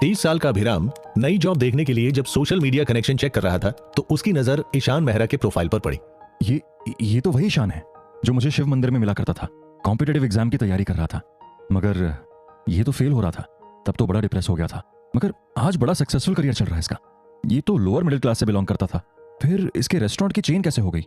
30 साल का अभिराम नई जॉब देखने के लिए जब सोशल मीडिया कनेक्शन चेक कर रहा था तो उसकी नजर ईशान मेहरा के प्रोफाइल पर पड़ी। ये तो वही ईशान है जो मुझे शिव मंदिर में मिला करता था। कॉम्पिटिटिव एग्जाम की तैयारी कर रहा था, मगर ये तो फेल हो रहा था। तब तो बड़ा डिप्रेस हो गया था, मगर आज बड़ा सक्सेसफुल करियर चल रहा है इसका। ये तो लोअर मिडिल क्लास से बिलोंग करता था, फिर इसके रेस्टोरेंट की चेन कैसे हो गई?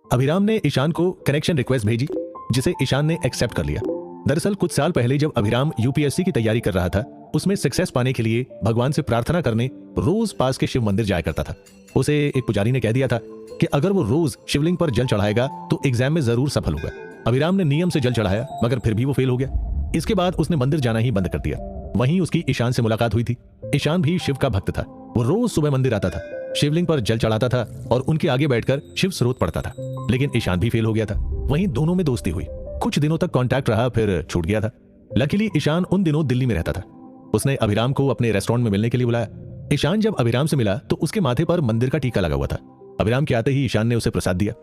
अभिराम ने ईशान को कनेक्शन रिक्वेस्ट भेजी, जिसे ईशान ने एक्सेप्ट कर लिया। दरअसल कुछ साल पहले जब अभिराम यूपीएससी की तैयारी कर रहा था, उसमें सक्सेस पाने के लिए भगवान से प्रार्थना करने रोज पास के शिव मंदिर जाया करता था। उसे एक पुजारी ने कह दिया था कि अगर वो रोज शिवलिंग पर जल चढ़ाएगा तो एग्जाम में जरूर सफल होगा। अभिराम ने नियम से जल चढ़ाया, मगर फिर भी वो फेल हो गया। इसके बाद उसने मंदिर जाना ही बंद कर दिया। वहीं उसकी ईशान से मुलाकात हुई थी। ईशान भी शिव का भक्त था। वो रोज सुबह मंदिर आता था, शिवलिंग पर जल चढ़ाता था और उनके आगे बैठकर शिव स्रोत पढ़ता था। लेकिन ईशान भी फेल हो गया था। वहीं दोनों में दोस्ती हुई। कुछ दिनों तक कांटेक्ट रहा, फिर छूट गया था। लकीली ईशान उन दिनों दिल्ली में रहता था। उसने अभिराम को अपने रेस्टोरेंट में मिलने के लिए बुलाया। ईशान जब अभिराम से मिला तो उसके माथे पर मंदिर का टीका लगा हुआ था। अभिराम के आते ही ईशान ने उसे प्रसाद दिया।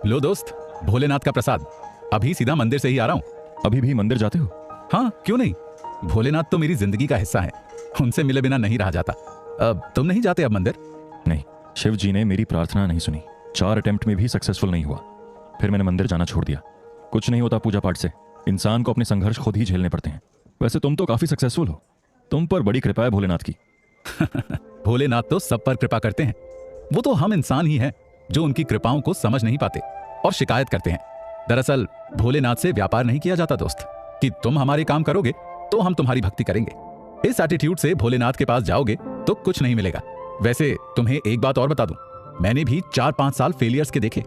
लो दोस्त, भोलेनाथ का प्रसाद। अभी सीधा मंदिर से ही आ रहा हूँ। अभी भी मंदिर जाते हो? हाँ, क्यों नहीं। भोलेनाथ तो मेरी जिंदगी का हिस्सा है, उनसे मिले बिना नहीं रहा जाता। अब तुम नहीं जाते अब मंदिर? नहीं, शिव जी ने मेरी प्रार्थना नहीं सुनी। 4 अटेम्प्ट में भी सक्सेसफुल नहीं हुआ। फिर मैंने मंदिर जाना छोड़ दिया। कुछ नहीं होता पूजा पाठ से, इंसान को अपने संघर्ष खुद ही झेलने पड़ते हैं। वैसे तुम तो काफी सक्सेसफुल हो, तुम पर बड़ी कृपा है भोलेनाथ की। भोलेनाथ तो सब पर कृपा करते हैं। वो तो हम इंसान ही हैं जो उनकी कृपाओं को समझ नहीं पाते और शिकायत करते हैं। दरअसल भोलेनाथ से व्यापार नहीं किया जाता दोस्त, कि तुम हमारे काम करोगे तो हम तुम्हारी भक्ति करेंगे। इस एटीट्यूड से भोलेनाथ के पास जाओगे तो कुछ नहीं मिलेगा। वैसे तुम्हें एक बात और बता दूं, मैंने भी 4-5 साल फेलियर्स के देखे,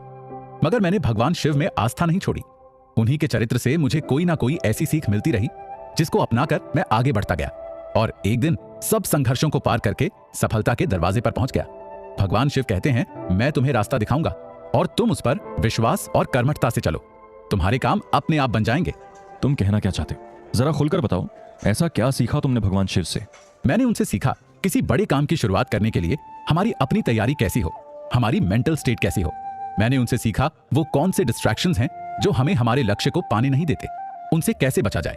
मगर मैंने भगवान शिव में आस्था नहीं छोड़ी। उन्हीं के चरित्र से मुझे कोई ना कोई ऐसी सीख मिलती रही जिसको अपनाकर मैं आगे बढ़ता गया और एक दिन सब संघर्षों को पार करके सफलता के दरवाजे पर पहुंच गया। भगवान शिव कहते हैं, मैं तुम्हें रास्ता दिखाऊंगा और तुम उस पर विश्वास और कर्मठता से चलो, तुम्हारे काम अपने आप बन जाएंगे। तुम कहना क्या चाहते हो? जरा खुलकर बताओ, ऐसा क्या सीखा तुमने भगवान शिव से? मैंने उनसे सीखा किसी बड़े काम की शुरुआत करने के लिए हमारी अपनी तैयारी कैसी हो, हमारी मेंटल स्टेट कैसी हो। मैंने उनसे सीखा वो कौन से डिस्ट्रैक्शंस हैं जो हमें हमारे लक्ष्य को पाने नहीं देते, उनसे कैसे बचा जाए।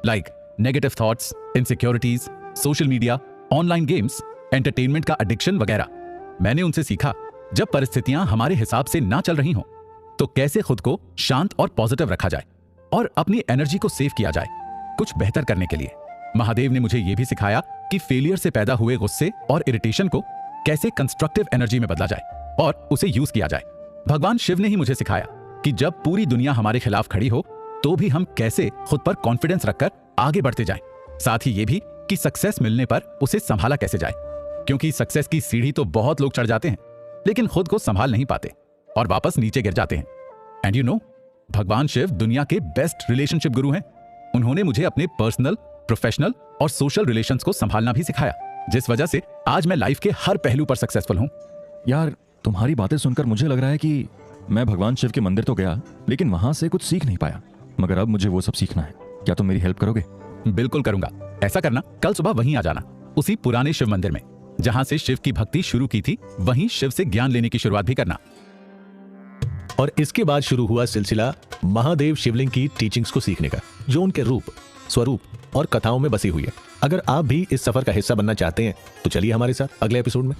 Like negative thoughts, insecurities, social media, online games, entertainment का एडिक्शन वगैरह। मैंने उनसे सीखा जब परिस्थितियां हमारे हिसाब से ना चल रही हों तो कैसे खुद को शांत और पॉजिटिव रखा जाए और अपनी एनर्जी को सेव किया जाए कुछ बेहतर करने के लिए। महादेव ने मुझे यह भी सिखाया कि फेलियर से पैदा हुए गुस्से और इरिटेशन को कैसे कंस्ट्रक्टिव एनर्जी में बदला जाए और उसे यूज किया जाए। भगवान शिव ने ही मुझे सिखाया कि जब पूरी दुनिया हमारे खिलाफ खड़ी हो तो भी हम कैसे खुद पर कॉन्फिडेंस रखकर आगे बढ़ते जाएं। साथ ही ये भी कि सक्सेस मिलने पर उसे संभाला कैसे जाए, क्योंकि सक्सेस की सीढ़ी तो बहुत लोग चढ़ जाते हैं लेकिन खुद को संभाल नहीं पाते और वापस नीचे गिर जाते हैं। एंड यू नो, भगवान शिव दुनिया के बेस्ट रिलेशनशिप गुरु हैं। उन्होंने मुझे अपने पर्सनल, प्रोफेशनल और सोशल रिलेशंस को संभालना भी सिखाया, जिस वजह से आज मैं लाइफ के हर पहलू पर सक्सेसफुल हूं। यार, तुम्हारी बातें सुनकर मुझे लग रहा है कि मैं भगवान शिव के मंदिर तो गया लेकिन वहां से कुछ सीख नहीं पाया, मगर अब मुझे वो सब सीखना है। क्या तुम मेरी हेल्प करोगे? बिल्कुल करूंगा। ऐसा करना, कल सुबह वहीं आ जाना, उसी पुराने शिव मंदिर में जहां से शिव की भक्ति शुरू की थी, वहीं शिव से ज्ञान लेने की शुरुआत भी करना। और इसके बाद शुरू हुआ सिलसिला महादेव शिवलिंग की टीचिंग्स को सीखने का, जो उनके रूप, स्वरूप और कथाओं में बसी हुई है। अगर आप भी इस सफर का हिस्सा बनना चाहते हैं तो चलिए हमारे साथ अगले एपिसोड में।